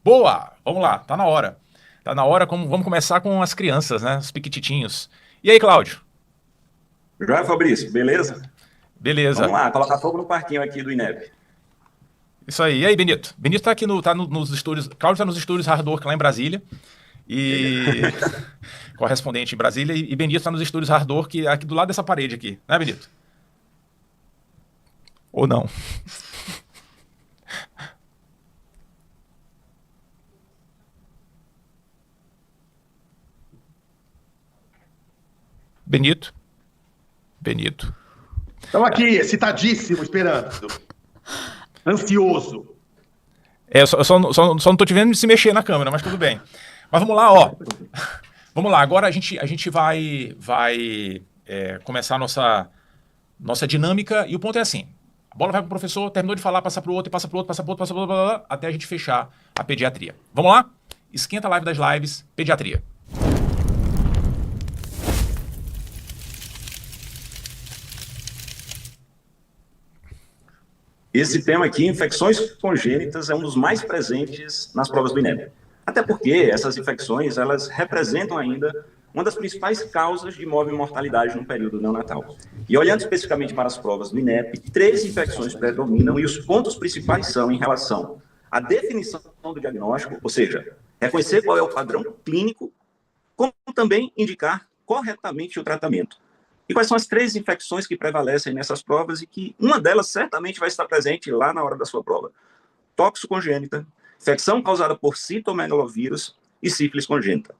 Boa! Vamos lá, tá na hora. Tá na hora, vamos começar com as crianças, né? Os piquititinhos. E aí, Cláudio? Joia, Fabrício, beleza? Vamos Beleza. lá, colocar fogo no parquinho aqui do INEP. Isso aí. E aí, Benito? Benito tá aqui nos estúdios. Cláudio tá nos estúdios Hardwork lá em Brasília. E. Correspondente em Brasília. E Benito tá nos estúdios Hardwork aqui do lado dessa parede aqui. Né, Benito? Ou não? Benito? Benito. Estamos aqui, excitadíssimo, esperando. Ansioso. Eu só não tô te vendo se mexer na câmera, mas tudo bem. Mas vamos lá, ó. Vamos lá, agora a gente vai começar a nossa dinâmica, e o ponto é assim: a bola vai pro professor, terminou de falar, passa pro outro, e passa pro outro, passa pro outro, passa pro outro, blá, blá, blá, até a gente fechar a pediatria. Vamos lá? Esquenta a live das lives, pediatria. Esse tema aqui, infecções congênitas, é um dos mais presentes nas provas do INEP. Até porque essas infecções, elas representam ainda uma das principais causas de mortalidade no período neonatal. E olhando especificamente para as provas do INEP, três infecções predominam e os pontos principais são em relação à definição do diagnóstico, ou seja, reconhecer qual é o padrão clínico, como também indicar corretamente o tratamento. E quais são as três infecções que prevalecem nessas provas e que uma delas certamente vai estar presente lá na hora da sua prova? Toxocongênita, infecção causada por citomegalovírus e sífilis congênita.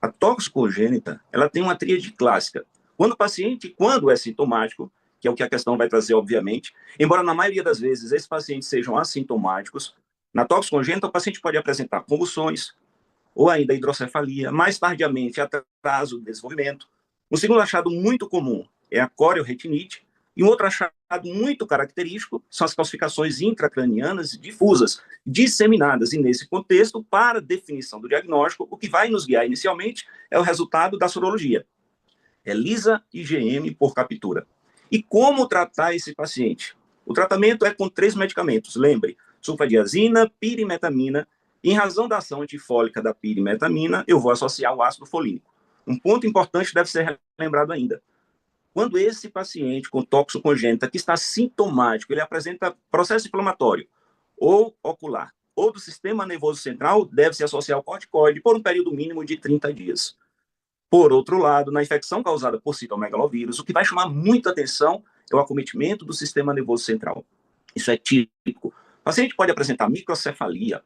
A toxocongênita, ela tem uma tríade clássica. Quando é sintomático, que é o que a questão vai trazer, obviamente, embora na maioria das vezes esses pacientes sejam assintomáticos, na toxocongênita o paciente pode apresentar convulsões, ou ainda hidrocefalia, mais tardiamente atraso do desenvolvimento. Um segundo achado muito comum é a corioretinite, e um outro achado muito característico são as calcificações intracranianas difusas, disseminadas, e nesse contexto, para definição do diagnóstico, o que vai nos guiar inicialmente é o resultado da sorologia. ELISA e IgM por captura. E como tratar esse paciente? O tratamento é com 3 medicamentos, lembre, sulfadiazina, pirimetamina. Em razão da ação antifólica da pirimetamina, eu vou associar o ácido folínico. Um ponto importante deve ser lembrado ainda. Quando esse paciente com toxocongênita que está sintomático, ele apresenta processo inflamatório ou ocular ou do sistema nervoso central, deve-se associar o corticoide por um período mínimo de 30 dias. Por outro lado, na infecção causada por citomegalovírus, o que vai chamar muita atenção é o acometimento do sistema nervoso central. Isso é típico. O paciente pode apresentar microcefalia,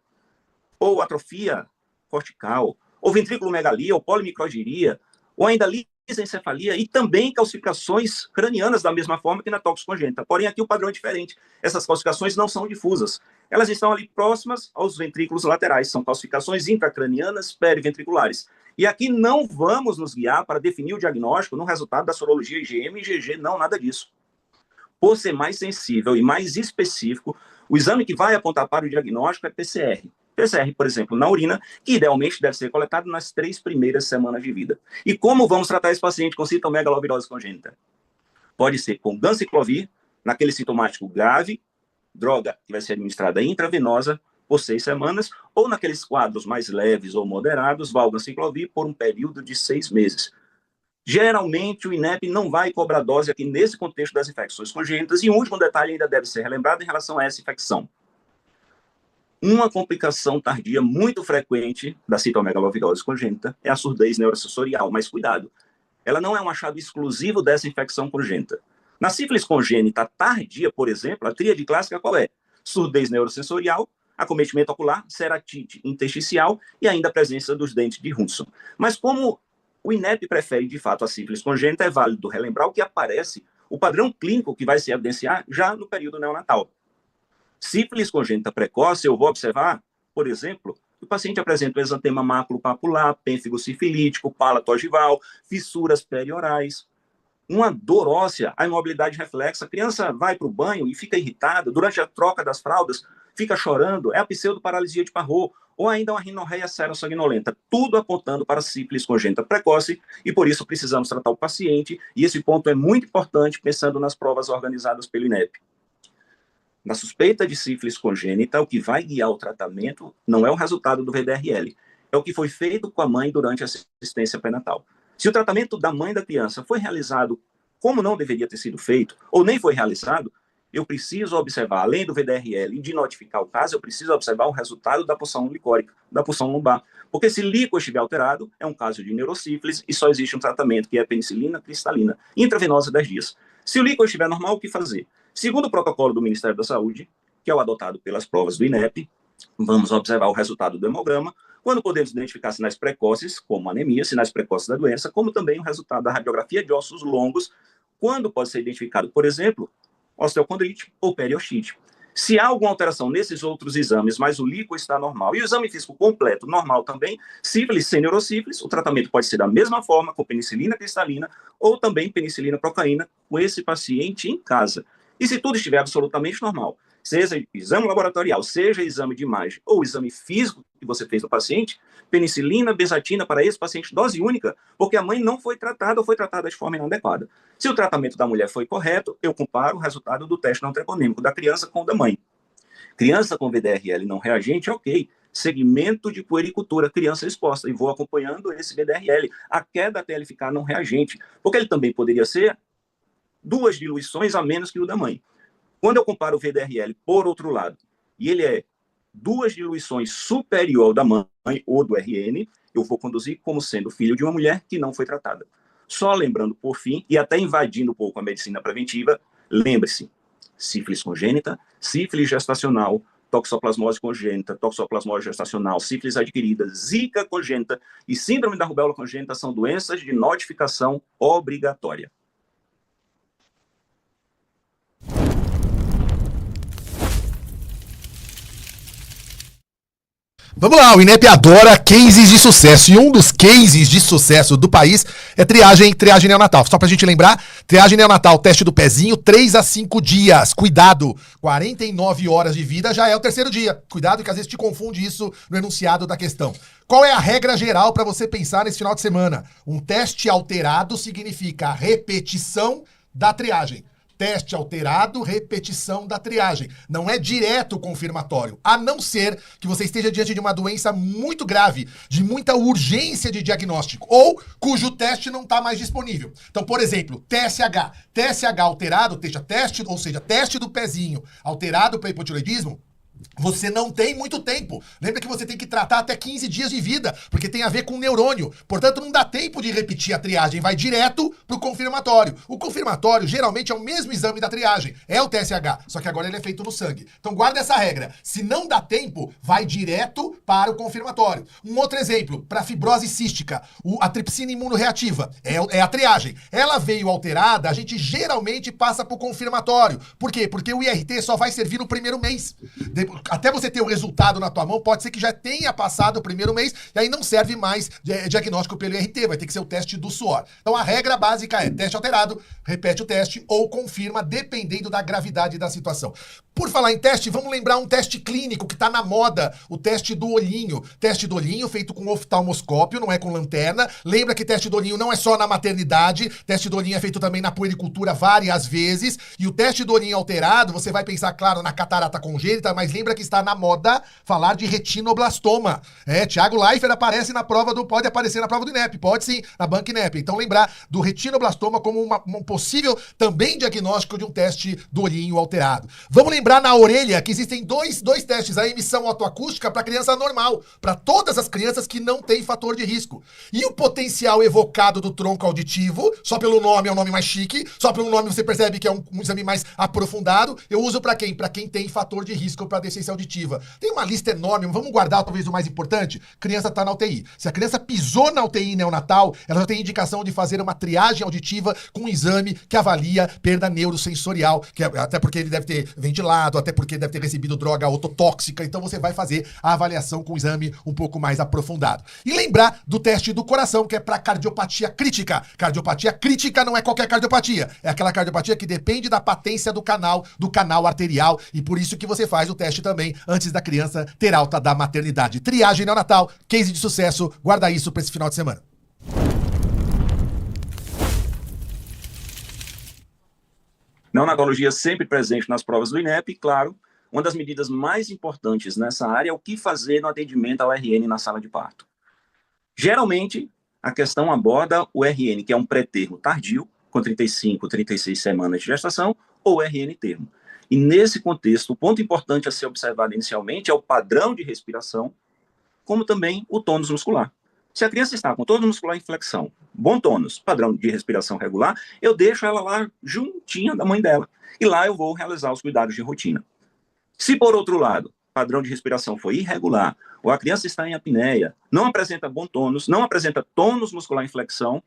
ou atrofia cortical, ou ventriculomegalia, ou polimicrogiria, ou ainda lisencefalia e também calcificações cranianas da mesma forma que na toxocongênita. Porém, aqui o padrão é diferente. Essas calcificações não são difusas. Elas estão ali próximas aos ventrículos laterais. São calcificações intracranianas periventriculares. E aqui não vamos nos guiar para definir o diagnóstico no resultado da sorologia IgM e IgG, não, nada disso. Por ser mais sensível e mais específico, o exame que vai apontar para o diagnóstico é PCR. PCR, por exemplo, na urina, que idealmente deve ser coletado nas 3 primeiras semanas de vida. E como vamos tratar esse paciente com citomegalovirose congênita? Pode ser com ganciclovir, naquele sintomático grave, droga que vai ser administrada intravenosa por 6 semanas, ou naqueles quadros mais leves ou moderados, valganciclovir por um período de 6 meses. Geralmente, o INEP não vai cobrar dose aqui nesse contexto das infecções congênitas. E um último detalhe ainda deve ser relembrado em relação a essa infecção. Uma complicação tardia muito frequente da citomegalovirose congênita é a surdez neurosensorial, mas cuidado, ela não é um achado exclusivo dessa infecção congênita. Na sífilis congênita tardia, por exemplo, a tríade clássica qual é? Surdez neurosensorial, acometimento ocular, ceratite intersticial e ainda a presença dos dentes de Hudson. Mas como o INEP prefere, de fato, a sífilis congênita, é válido relembrar o que aparece, o padrão clínico que vai se evidenciar já no período neonatal. Sífilis congênita precoce, eu vou observar, por exemplo, que o paciente apresenta o exantema maculopapular, pênfigo sifilítico, palato ogival, fissuras periorais, uma dor óssea, a imobilidade reflexa, a criança vai para o banho e fica irritada, durante a troca das fraldas, fica chorando, é a pseudoparalisia de Parrot, ou ainda uma rinorreia serossanguinolenta, tudo apontando para a sífilis congênita precoce, e por isso precisamos tratar o paciente, e esse ponto é muito importante pensando nas provas organizadas pelo INEP. da suspeita de sífilis congênita, o que vai guiar o tratamento não é o resultado do VDRL, é o que foi feito com a mãe durante a assistência pré-natal. Se o tratamento da mãe da criança foi realizado como não deveria ter sido feito, ou nem foi realizado, eu preciso observar, além do VDRL e de notificar o caso, eu preciso observar o resultado da punção licórica, da punção lombar. Porque se líquido estiver alterado, é um caso de neurosífilis e só existe um tratamento, que é a penicilina cristalina, intravenosa 10 dias. Se o líquido estiver normal, o que fazer? Segundo o protocolo do Ministério da Saúde, que é o adotado pelas provas do INEP, vamos observar o resultado do hemograma, quando podemos identificar sinais precoces, como anemia, sinais precoces da doença, como também o resultado da radiografia de ossos longos, quando pode ser identificado, por exemplo, osteocondrite ou periostite. Se há alguma alteração nesses outros exames, mas o líquido está normal, e o exame físico completo normal também, sífilis sem neurosífilis, o tratamento pode ser da mesma forma, com penicilina cristalina, ou também penicilina procaína, com esse paciente em casa. E se tudo estiver absolutamente normal, seja exame laboratorial, seja exame de imagem ou exame físico que você fez no paciente, penicilina, benzatina para esse paciente, dose única, porque a mãe não foi tratada ou foi tratada de forma inadequada. Se o tratamento da mulher foi correto, eu comparo o resultado do teste não treponêmico da criança com o da mãe. Criança com VDRL não reagente, ok. Segmento de puericultura, criança exposta, e vou acompanhando esse VDRL, a queda até ele ficar não reagente, porque ele também poderia ser 2 diluições a menos que o da mãe. Quando eu comparo o VDRL, por outro lado, e ele é 2 diluições superior ao da mãe ou do RN, eu vou conduzir como sendo filho de uma mulher que não foi tratada. Só lembrando, por fim, e até invadindo um pouco a medicina preventiva, lembre-se, sífilis congênita, sífilis gestacional, toxoplasmose congênita, toxoplasmose gestacional, sífilis adquirida, zika congênita e síndrome da rubéola congênita são doenças de notificação obrigatória. Vamos lá, o INEP adora cases de sucesso, e um dos cases de sucesso do país é triagem neonatal. Só pra gente lembrar, triagem neonatal, teste do pezinho, 3 a 5 dias. Cuidado, 49 horas de vida já é o 3º dia. Cuidado que às vezes te confunde isso no enunciado da questão. Qual é a regra geral para você pensar nesse final de semana? Um teste alterado significa repetição da triagem. Teste alterado, repetição da triagem. Não é direto confirmatório, a não ser que você esteja diante de uma doença muito grave, de muita urgência de diagnóstico, ou cujo teste não está mais disponível. Então, por exemplo, TSH. TSH alterado, ou seja, teste do pezinho alterado para hipotireoidismo, você não tem muito tempo. Lembra que você tem que tratar até 15 dias de vida, porque tem a ver com neurônio. Portanto, não dá tempo de repetir a triagem, vai direto pro confirmatório. O confirmatório, geralmente, é o mesmo exame da triagem. É o TSH, só que agora ele é feito no sangue. Então, guarda essa regra. Se não dá tempo, vai direto para o confirmatório. Um outro exemplo, para fibrose cística, a tripsina imunorreativa, é a triagem. Ela veio alterada, a gente geralmente passa pro confirmatório. Por quê? Porque o IRT só vai servir no primeiro mês. Até você ter o resultado na tua mão, pode ser que já tenha passado o primeiro mês e aí não serve mais diagnóstico pelo IRT, vai ter que ser o teste do suor. Então a regra básica é teste alterado, repete o teste ou confirma, dependendo da gravidade da situação. Por falar em teste, vamos lembrar um teste clínico que está na moda, o teste do olhinho. Teste do olhinho feito com oftalmoscópio, não é com lanterna. Lembra que teste do olhinho não é só na maternidade, teste do olhinho é feito também na puericultura várias vezes. E o teste do olhinho alterado, você vai pensar, claro, na catarata congênita, mas lembra que está na moda falar de retinoblastoma. Thiago Leifert pode aparecer na prova do INEP, pode sim, na banca INEP. Então lembrar do retinoblastoma como um possível também diagnóstico de um teste do olhinho alterado. Vamos lembrar na orelha que existem dois testes, a emissão otoacústica para criança normal, para todas as crianças que não têm fator de risco. E o potencial evocado do tronco auditivo, só pelo nome é um nome mais chique, só pelo nome você percebe que é um exame mais aprofundado. Eu uso para quem? Para quem tem fator de risco para deficiência auditiva. Tem uma lista enorme, vamos guardar talvez o mais importante. Criança está na UTI. Se a criança pisou na UTI neonatal, ela já tem indicação de fazer uma triagem auditiva com um exame que avalia perda neurosensorial, até porque ele deve ter ventilado, até porque deve ter recebido droga ototóxica, então você vai fazer a avaliação com um exame um pouco mais aprofundado. E lembrar do teste do coração, que é para cardiopatia crítica. Cardiopatia crítica não é qualquer cardiopatia, é aquela cardiopatia que depende da patência do canal arterial, e por isso que você faz o teste também antes da criança ter alta da maternidade. Triagem neonatal, case de sucesso, guarda isso para esse final de semana. Neonatologia sempre presente nas provas do INEP, e, claro, uma das medidas mais importantes nessa área é o que fazer no atendimento ao RN na sala de parto. Geralmente, a questão aborda o RN, que é um pré-termo tardio, com 35, 36 semanas de gestação, ou RN termo. E nesse contexto, o ponto importante a ser observado inicialmente é o padrão de respiração, como também o tônus muscular. Se a criança está com tônus muscular em flexão, bom tônus, padrão de respiração regular, eu deixo ela lá juntinha da mãe dela. E lá eu vou realizar os cuidados de rotina. Se, por outro lado, padrão de respiração foi irregular, ou a criança está em apneia, não apresenta bom tônus, não apresenta tônus muscular em flexão,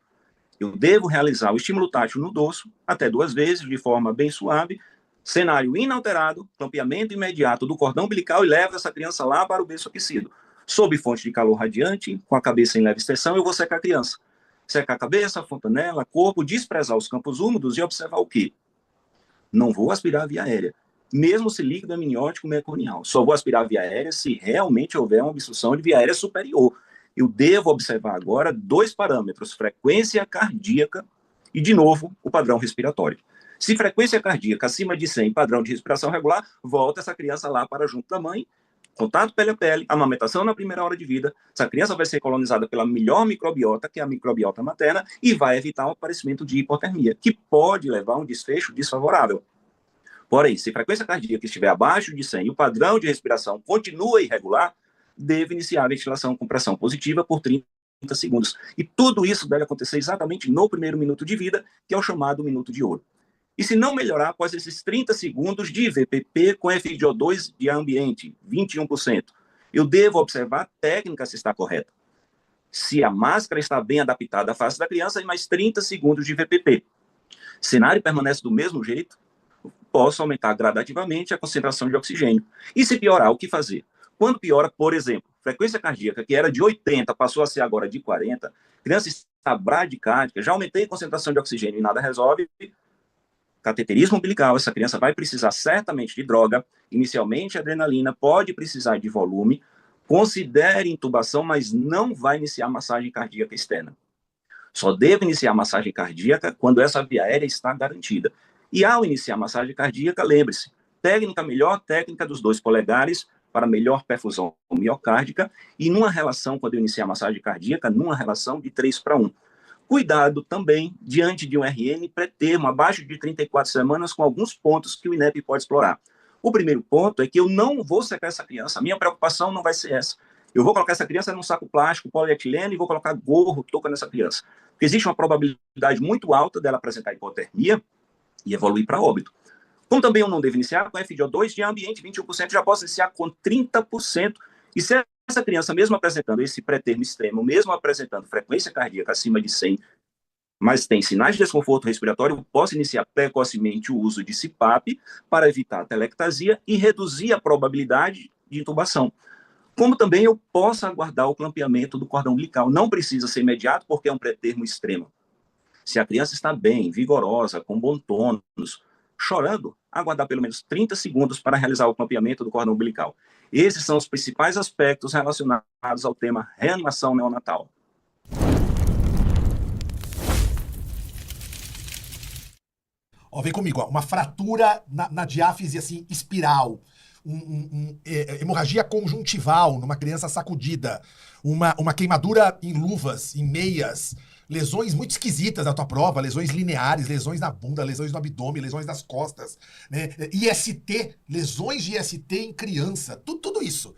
eu devo realizar o estímulo tátil no dorso, até 2 vezes, de forma bem suave, cenário inalterado, clampeamento imediato do cordão umbilical e levo essa criança lá para o berço aquecido. Sob fonte de calor radiante, com a cabeça em leve extensão, eu vou secar a criança. Secar a cabeça, a fontanela, corpo, desprezar os campos úmidos e observar o quê? Não vou aspirar a via aérea, mesmo se líquido amniótico meconial. Só vou aspirar a via aérea se realmente houver uma obstrução de via aérea superior. Eu devo observar agora 2 parâmetros, frequência cardíaca e, de novo, o padrão respiratório. Se frequência cardíaca acima de 100, padrão de respiração regular, volta essa criança lá para junto da mãe, contato pele a pele, amamentação na primeira hora de vida, essa criança vai ser colonizada pela melhor microbiota, que é a microbiota materna, e vai evitar o aparecimento de hipotermia, que pode levar a um desfecho desfavorável. Porém, se a frequência cardíaca estiver abaixo de 100 e o padrão de respiração continua irregular, deve iniciar a ventilação com pressão positiva por 30 segundos. E tudo isso deve acontecer exatamente no primeiro minuto de vida, que é o chamado minuto de ouro. E se não melhorar após esses 30 segundos de VPP com FiO2 de ambiente, 21%, eu devo observar a técnica se está correta. Se a máscara está bem adaptada à face da criança, e mais 30 segundos de VPP. Cenário permanece do mesmo jeito, posso aumentar gradativamente a concentração de oxigênio. E se piorar, o que fazer? Quando piora, por exemplo, frequência cardíaca, que era de 80, passou a ser agora de 40, criança está bradicárdica, já aumentei a concentração de oxigênio e nada resolve, cateterismo umbilical, essa criança vai precisar certamente de droga, inicialmente adrenalina, pode precisar de volume, considere intubação, mas não vai iniciar massagem cardíaca externa. Só deve iniciar massagem cardíaca quando essa via aérea está garantida. E ao iniciar massagem cardíaca, lembre-se, técnica melhor, técnica dos 2 polegares, para melhor perfusão miocárdica, e numa relação, quando eu iniciar a massagem cardíaca, numa relação de 3:1. Cuidado também diante de um RN pré-termo, abaixo de 34 semanas, com alguns pontos que o INEP pode explorar. O primeiro ponto é que eu não vou secar essa criança, a minha preocupação não vai ser essa. Eu vou colocar essa criança num saco plástico, polietileno, e vou colocar gorro, touca nessa criança. Porque existe uma probabilidade muito alta dela apresentar hipotermia e evoluir para óbito. Como também eu não devo iniciar com FiO2 de ambiente 21%, já posso iniciar com 30%. E se essa criança, mesmo apresentando esse pré-termo extremo, mesmo apresentando frequência cardíaca acima de 100, mas tem sinais de desconforto respiratório, eu posso iniciar precocemente o uso de CPAP para evitar a telectasia e reduzir a probabilidade de intubação. Como também eu posso aguardar o clampeamento do cordão umbilical. Não precisa ser imediato, porque é um pré-termo extremo. Se a criança está bem, vigorosa, com bom tônus, chorando, aguardar pelo menos 30 segundos para realizar o clampeamento do cordão umbilical. Esses são os principais aspectos relacionados ao tema reanimação neonatal. Ó, vem comigo, ó, uma fratura na diáfise, assim, espiral, hemorragia conjuntival numa criança sacudida, uma queimadura em luvas, em meias, lesões muito esquisitas na tua prova, lesões lineares, lesões na bunda, lesões no abdômen, lesões nas costas, né? IST, lesões de IST em criança, tudo isso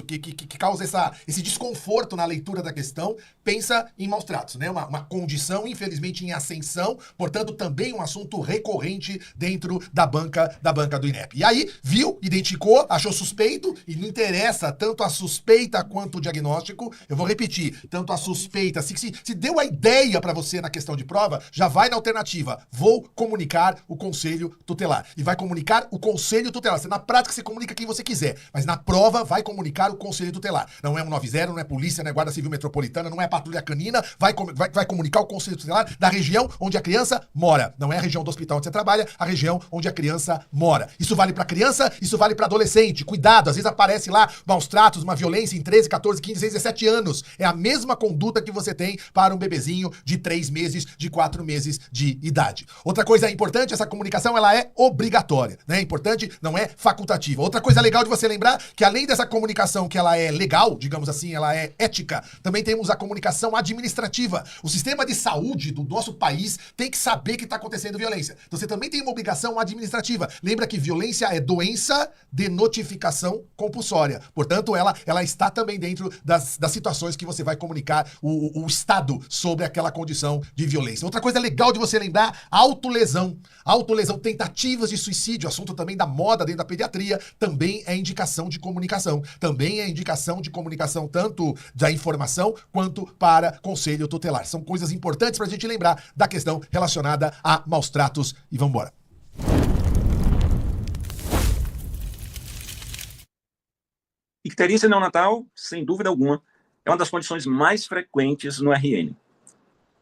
que causa esse desconforto na leitura da questão, pensa em maus tratos, né? Uma condição, infelizmente, em ascensão, portanto, também um assunto recorrente dentro da banca do INEP. E aí, viu, identificou, achou suspeito, e não interessa tanto a suspeita quanto o diagnóstico, eu vou repetir, tanto a suspeita, se deu a ideia para você na questão de prova, já vai na alternativa. Vou comunicar o conselho tutelar. E vai comunicar o conselho tutelar. Na prática, você comunica quem você quiser, mas na prova vai comunicar o conselho tutelar. Não é 190, não é polícia, não é guarda civil metropolitana, não é patrulha canina, vai comunicar o conselho tutelar da região onde a criança mora. Não é a região do hospital onde você trabalha, a região onde a criança mora. Isso vale para criança, isso vale para adolescente. Cuidado, às vezes aparece lá maus tratos, uma violência em 13, 14, 15, 16, 17 anos. É a mesma conduta que você tem para um bebezinho bebezinho de 3 meses, de 4 meses de idade. Outra coisa importante, essa comunicação ela é obrigatória, né? Importante, não é facultativa. Outra coisa legal de você lembrar que além dessa comunicação que ela é legal, digamos assim, ela é ética, também temos a comunicação administrativa. O sistema de saúde do nosso país tem que saber que está acontecendo violência. Então você também tem uma obrigação administrativa. Lembra que violência é doença de notificação compulsória. Portanto, ela está também dentro das situações que você vai comunicar o Estado sobre aquela condição de violência. Outra coisa legal de você lembrar, autolesão. Autolesão, tentativas de suicídio, assunto também da moda dentro da pediatria, também é indicação de comunicação. Também é indicação de comunicação tanto da informação quanto para conselho tutelar. São coisas importantes para a gente lembrar da questão relacionada a maus tratos. E vamos embora. Icterícia neonatal, sem dúvida alguma, é uma das condições mais frequentes no RN.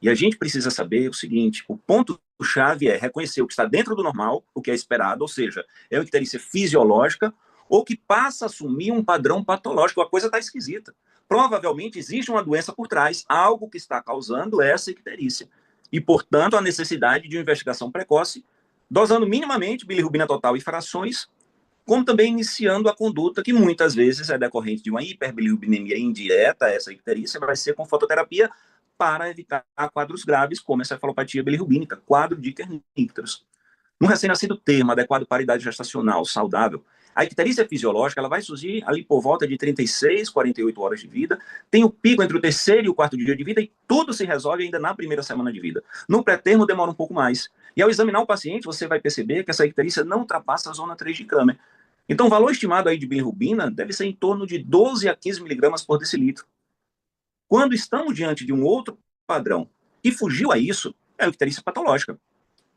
E a gente precisa saber o seguinte, o ponto-chave é reconhecer o que está dentro do normal, o que é esperado, ou seja, é uma icterícia fisiológica, ou que passa a assumir um padrão patológico, a coisa está esquisita. Provavelmente existe uma doença por trás, algo que está causando essa icterícia. E, portanto, a necessidade de uma investigação precoce, dosando minimamente bilirrubina total e frações, como também iniciando a conduta que muitas vezes é decorrente de uma hiperbilirrubinemia indireta, essa icterícia vai ser com fototerapia para evitar quadros graves como encefalopatia bilirrubínica, quadro de Kernicterus. No recém-nascido termo adequado para idade gestacional saudável, a icterícia fisiológica ela vai surgir ali por volta de 36, 48 horas de vida, tem o pico entre o terceiro e o quarto dia de vida e tudo se resolve ainda na primeira semana de vida. No pré-termo demora um pouco mais. E ao examinar o paciente, você vai perceber que essa icterícia não ultrapassa a zona 3 de Kramer. Então, o valor estimado aí de bilirrubina deve ser em torno de 12 a 15 miligramas por decilitro. Quando estamos diante de um outro padrão que fugiu a isso, é a icterícia patológica.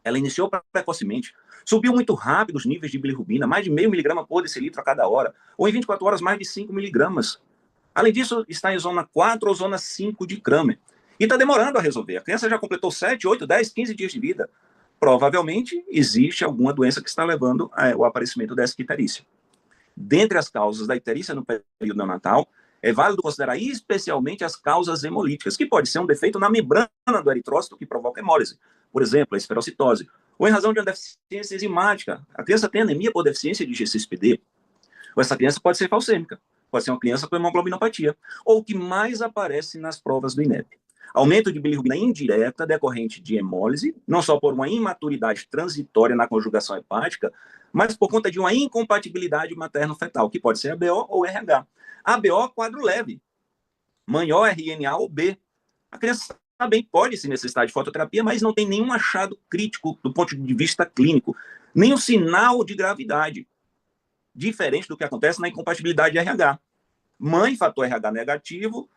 Ela iniciou precocemente, subiu muito rápido os níveis de bilirrubina, mais de meio miligrama por decilitro a cada hora, ou em 24 horas mais de 5 miligramas. Além disso, está em zona 4 ou zona 5 de Kramer. E está demorando a resolver. A criança já completou 7, 8, 10, 15 dias de vida. Provavelmente existe alguma doença que está levando ao aparecimento dessa icterícia. Dentre as causas da icterícia no período neonatal, é válido considerar especialmente as causas hemolíticas, que pode ser um defeito na membrana do eritrócito que provoca hemólise, por exemplo, a esferocitose, ou em razão de uma deficiência enzimática. A criança tem anemia por deficiência de G6PD, ou essa criança pode ser falcêmica, pode ser uma criança com hemoglobinopatia, ou o que mais aparece nas provas do INEP. Aumento de bilirrubina indireta decorrente de hemólise, não só por uma imaturidade transitória na conjugação hepática, mas por conta de uma incompatibilidade materno-fetal, que pode ser ABO ou RH. ABO, quadro leve. Mãe O, RNA ou B. A criança também pode se necessitar de fototerapia, mas não tem nenhum achado crítico do ponto de vista clínico, nenhum sinal de gravidade, diferente do que acontece na incompatibilidade de RH. Mãe, fator RH negativo,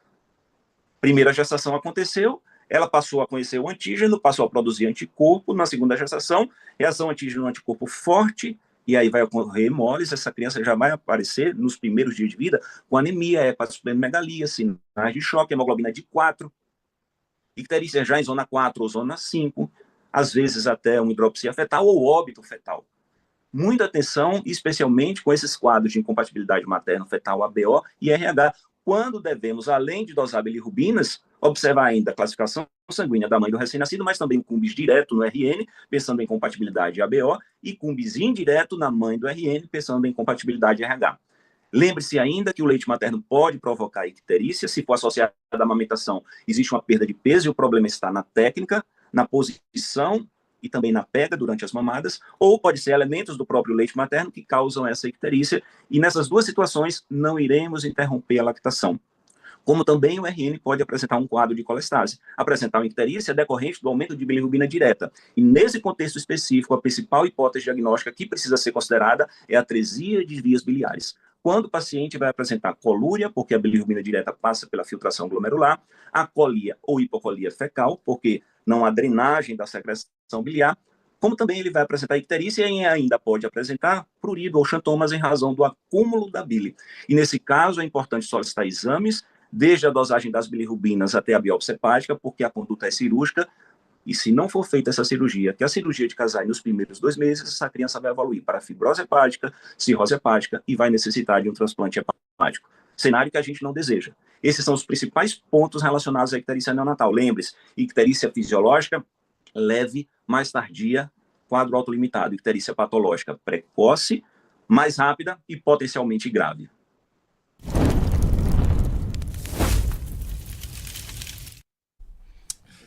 primeira gestação aconteceu, ela passou a conhecer o antígeno, passou a produzir anticorpo, na segunda gestação, reação antígeno-anticorpo forte, e aí vai ocorrer hemólise, essa criança já vai aparecer nos primeiros dias de vida com anemia, hepatosplenomegalia, sinais de choque, hemoglobina de 4, icterícia já em zona 4 ou zona 5, às vezes até uma hidropsia fetal ou óbito fetal. Muita atenção, especialmente com esses quadros de incompatibilidade materno-fetal, ABO e RH, quando devemos, além de dosar bilirrubinas, observar ainda a classificação sanguínea da mãe do recém-nascido, mas também o cumbis direto no RN, pensando em compatibilidade ABO, e cumbis indireto na mãe do RN, pensando em compatibilidade RH. Lembre-se ainda que o leite materno pode provocar icterícia, se for associado à amamentação, existe uma perda de peso e o problema está na técnica, na posição e também na pega durante as mamadas, ou pode ser elementos do próprio leite materno que causam essa icterícia, e nessas duas situações não iremos interromper a lactação. Como também o RN pode apresentar um quadro de colestase, apresentar uma icterícia decorrente do aumento de bilirrubina direta. E nesse contexto específico, a principal hipótese diagnóstica que precisa ser considerada é a atresia de vias biliares. Quando o paciente vai apresentar colúria, porque a bilirrubina direta passa pela filtração glomerular, acolia ou hipocolia fecal, porque não há drenagem da secreção biliar, como também ele vai apresentar icterícia e ainda pode apresentar prurido ou xantomas em razão do acúmulo da bile. E nesse caso é importante solicitar exames, desde a dosagem das bilirrubinas até a biópsia hepática, porque a conduta é cirúrgica, e se não for feita essa cirurgia, que é a cirurgia de Kasai nos primeiros 2 meses, essa criança vai evoluir para fibrose hepática, cirrose hepática e vai necessitar de um transplante hepático. cenário que a gente não deseja. Esses são os principais pontos relacionados à icterícia neonatal. Lembre-se, icterícia fisiológica, leve, mais tardia, quadro autolimitado. Icterícia patológica, precoce, mais rápida e potencialmente grave.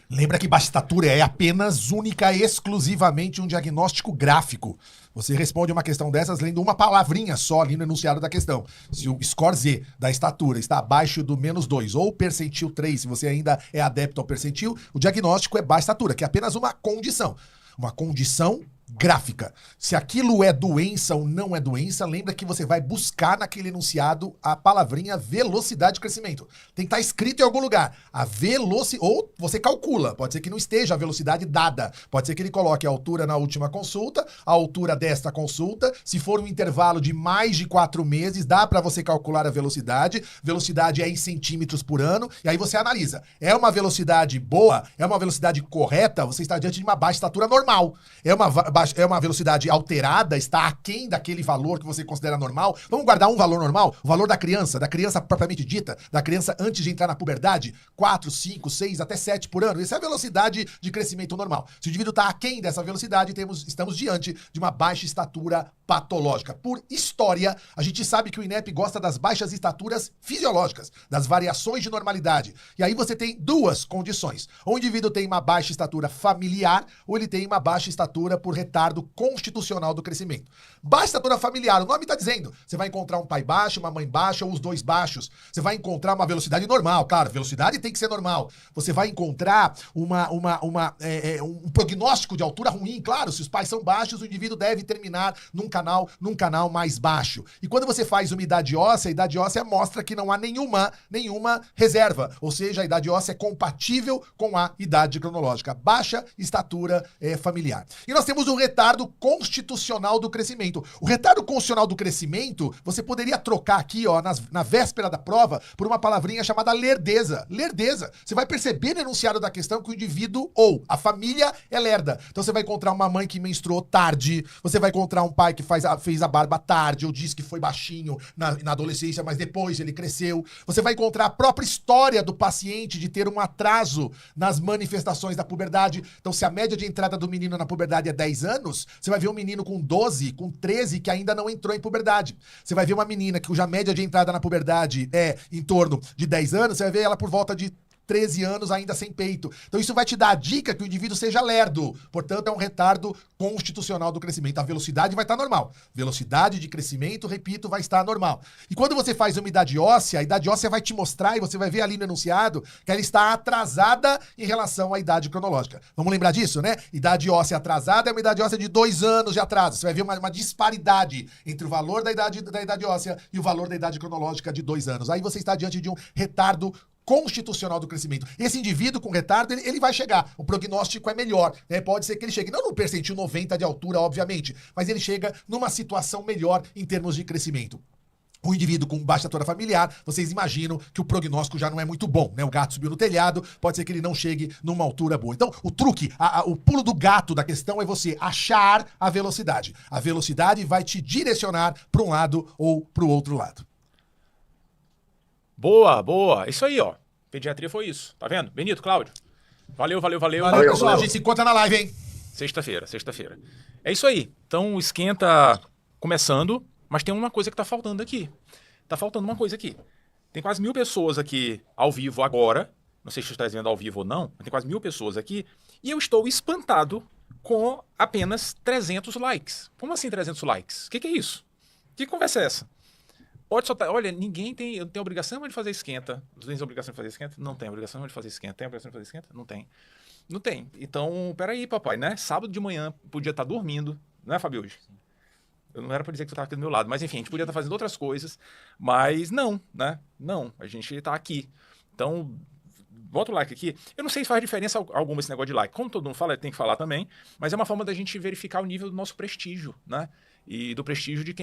Lembra que baixa estatura é apenas, única e exclusivamente um diagnóstico gráfico. Você responde uma questão dessas lendo uma palavrinha só ali no enunciado da questão. Se o score Z da estatura está abaixo do -2 ou percentil 3, se você ainda é adepto ao percentil, o diagnóstico é baixa estatura, que é apenas uma condição. Uma condição gráfica. Se aquilo é doença ou não é doença, lembra que você vai buscar naquele enunciado a palavrinha velocidade de crescimento. Tem que estar escrito em algum lugar. A velocidade, ou você calcula, pode ser que não esteja a velocidade dada. Pode ser que ele coloque a altura na última consulta, a altura desta consulta. Se for um intervalo de mais de 4 meses, dá para você calcular a velocidade. Velocidade é em centímetros por ano, e aí você analisa. É uma velocidade boa? É uma velocidade correta? Você está diante de uma baixa estatura normal. É uma velocidade alterada, está aquém daquele valor que você considera normal. Vamos guardar um valor normal? O valor da criança propriamente dita, da criança antes de entrar na puberdade, 4, 5, 6, até 7 por ano. Essa é a velocidade de crescimento normal. Se o indivíduo está aquém dessa velocidade, estamos diante de uma baixa estatura patológica. Por história, a gente sabe que o INEP gosta das baixas estaturas fisiológicas, das variações de normalidade. E aí você tem duas condições. Ou o indivíduo tem uma baixa estatura familiar, ou ele tem uma baixa estatura por retardo constitucional do crescimento. Baixa estatura familiar, o nome está dizendo. Você vai encontrar um pai baixo, uma mãe baixa, ou os dois baixos. Você vai encontrar uma velocidade normal, claro, velocidade tem que ser normal. Você vai encontrar um prognóstico de altura ruim, claro, se os pais são baixos, o indivíduo deve terminar num canal mais baixo. E quando você faz uma idade óssea, a idade óssea mostra que não há nenhuma reserva, ou seja, a idade óssea é compatível com a idade cronológica. Baixa estatura familiar. E nós temos o retardo constitucional do crescimento. O retardo constitucional do crescimento, você poderia trocar aqui, ó, na véspera da prova, por uma palavrinha chamada lerdeza. Lerdeza. Você vai perceber no enunciado da questão que o indivíduo ou a família é lerda. Então você vai encontrar uma mãe que menstruou tarde, você vai encontrar um pai que fez a barba tarde, ou disse que foi baixinho na adolescência, mas depois ele cresceu. Você vai encontrar a própria história do paciente de ter um atraso nas manifestações da puberdade. Então, se a média de entrada do menino na puberdade é 10 anos, você vai ver um menino com 12, com 13, que ainda não entrou em puberdade. Você vai ver uma menina cuja média de entrada na puberdade é em torno de 10 anos, você vai ver ela por volta de 13 anos ainda sem peito. Então isso vai te dar a dica que o indivíduo seja lerdo. Portanto, é um retardo constitucional do crescimento. A velocidade vai estar normal. Velocidade de crescimento, repito, vai estar normal. E quando você faz uma idade óssea, a idade óssea vai te mostrar, e você vai ver ali no enunciado, que ela está atrasada em relação à idade cronológica. Vamos lembrar disso, né? Idade óssea atrasada é uma idade óssea de 2 anos de atraso. Você vai ver uma disparidade entre o valor da idade óssea e o valor da idade cronológica de 2 anos. Aí você está diante de um retardo constitucional do crescimento. Esse indivíduo com retardo, ele vai chegar. O prognóstico é melhor, né? Pode ser que ele chegue, não no percentil 90 de altura, obviamente, mas ele chega numa situação melhor em termos de crescimento. O indivíduo com baixa estatura familiar, vocês imaginam que o prognóstico já não é muito bom, né? O gato subiu no telhado, pode ser que ele não chegue numa altura boa. Então, o truque, o pulo do gato da questão é você achar a velocidade. A velocidade vai te direcionar para um lado ou para o outro lado. Boa, boa. Isso aí, ó. Pediatria foi isso. Tá vendo? Benito, Cláudio. Valeu. Valeu, pessoal. A gente se encontra na live, hein? Sexta-feira. É isso aí. Então, o esquenta começando, mas tem uma coisa que tá faltando aqui. Tá faltando uma coisa aqui. Tem quase 1.000 pessoas aqui ao vivo agora. Não sei se você está vendo ao vivo ou não, mas tem quase 1.000 pessoas aqui. E eu estou espantado com apenas 300 likes. Como assim 300 likes? O que é isso? Que conversa é essa? Pode soltar. Olha, ninguém tem obrigação de fazer esquenta. Tem obrigação de fazer esquenta? Não tem obrigação de fazer esquenta. Tem obrigação de fazer esquenta? Não tem. Não tem. Então, peraí, papai, né? Sábado de manhã, podia estar dormindo, né, Fabio? Hoje? Eu não era para dizer que tu estava aqui do meu lado, mas enfim, a gente podia estar fazendo outras coisas, mas não, né? Não, a gente está aqui. Então, bota o like aqui. Eu não sei se faz diferença alguma esse negócio de like. Como todo mundo fala, tem que falar também, mas é uma forma da gente verificar o nível do nosso prestígio, né? E do prestígio de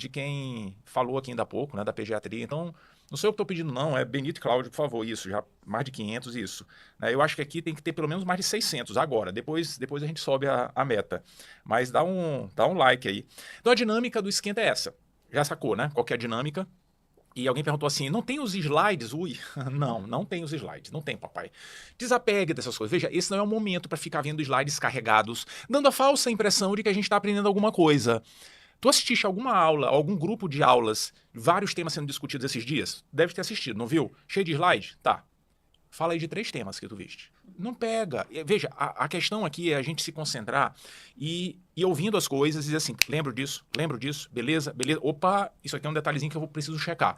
quem falou aqui ainda há pouco, né, da pediatria. Então, não sou eu que estou pedindo, não, é Benito e Cláudio, por favor, isso, já mais de 500, isso. Eu acho que aqui tem que ter pelo menos mais de 600 agora, depois a gente sobe a meta. Mas dá um like aí. Então, a dinâmica do esquenta é essa. Já sacou, né? Qual que é a dinâmica? E alguém perguntou assim, não tem os slides? Ui, não tem os slides, não tem, papai. Desapegue dessas coisas. Veja, esse não é o momento para ficar vendo slides carregados, dando a falsa impressão de que a gente está aprendendo alguma coisa. Tu assististe alguma aula, algum grupo de aulas, vários temas sendo discutidos esses dias? Deve ter assistido, não viu? Cheio de slide? Tá. Fala aí de 3 temas que tu viste. Não pega. Veja, a questão aqui é a gente se concentrar e ouvindo as coisas e dizer assim, lembro disso, beleza. Opa, isso aqui é um detalhezinho que eu preciso checar.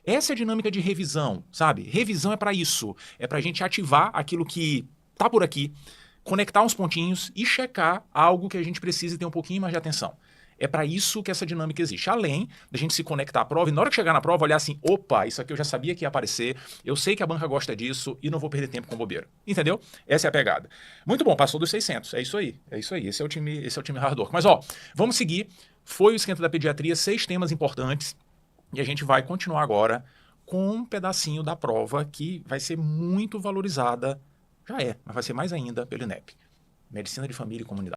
Essa é a dinâmica de revisão, sabe? Revisão é para isso. É para a gente ativar aquilo que tá por aqui, conectar uns pontinhos e checar algo que a gente precisa ter um pouquinho mais de atenção. É para isso que essa dinâmica existe. Além da gente se conectar à prova e na hora que chegar na prova olhar assim, opa, isso aqui eu já sabia que ia aparecer, eu sei que a banca gosta disso e não vou perder tempo com bobeira. Entendeu? Essa é a pegada. Muito bom, passou dos 600. É isso aí. Esse é o time hard work. Mas ó, vamos seguir. Foi o esquenta da pediatria, 6 temas importantes e a gente vai continuar agora com um pedacinho da prova que vai ser muito valorizada. Já é, mas vai ser mais ainda pelo INEP. Medicina de Família e Comunidade.